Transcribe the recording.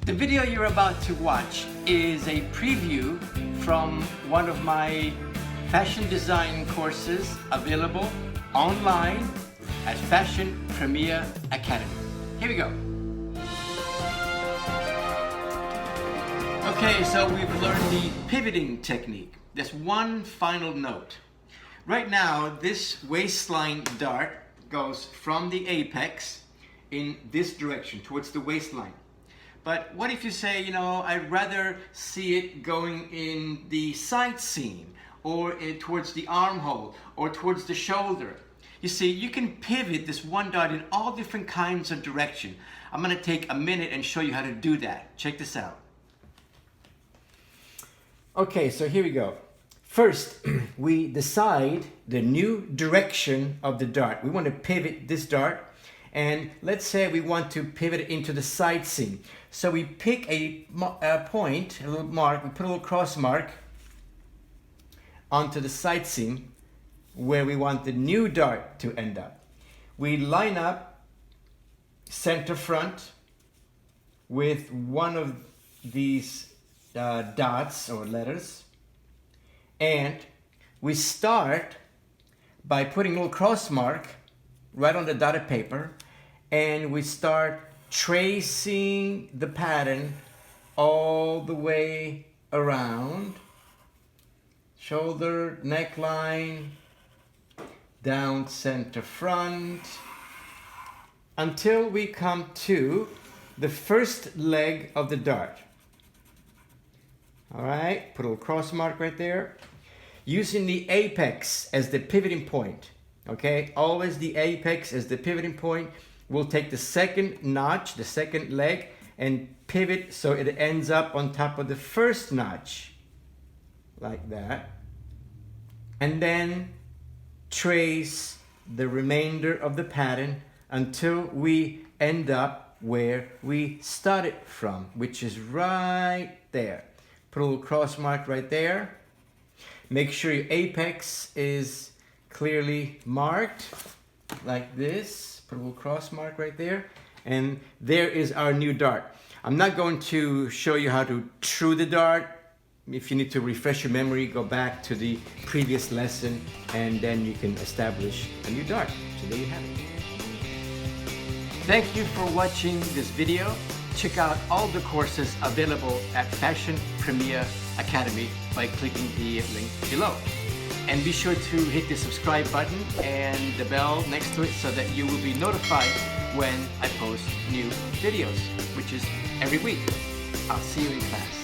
The video you're about to watch is a preview from one of my fashion design courses available online at Fashion Premier Academy. Here we go. Okay, so we've learned the pivoting technique. There's one final note. Right now, this waistline dart goes from the apex in this direction, towards the waistline. But what if you say, I'd rather see it going in the side seam, or towards the armhole, or towards the shoulder? You see, you can pivot this one dart in all different kinds of direction. I'm going to take a minute and show you how to do that. Check this out. Okay, so here we go. First, we decide the new direction of the dart. We want to pivot this dart, and let's say we want to pivot it into the side seam. So we pick a point, a little mark, we put a little cross mark onto the side seam where we want the new dart to end up. We line up center front with one of these dots or letters, and we start by putting a little cross mark right on the dotted paper, and we start tracing the pattern all the way around, shoulder, neckline, down center front, until we come to the first leg of the dart. All right, put a little cross mark right there. Using the apex as the pivoting point, okay? Always the apex as the pivoting point. We'll take the second notch, the second leg, and pivot so it ends up on top of the first notch, like that. And then trace the remainder of the pattern until we end up where we started from, which is right there. Put a little cross mark right there. Make sure your apex is clearly marked like this. Put a little cross mark right there. And there is our new dart. I'm not going to show you how to true the dart. If you need to refresh your memory, go back to the previous lesson, and then you can establish a new dart. So there you have it. Thank you for watching this video. Check out all the courses available at Fashion Premier Academy by clicking the link below. And be sure to hit the subscribe button and the bell next to it so that you will be notified when I post new videos, which is every week. I'll see you in class.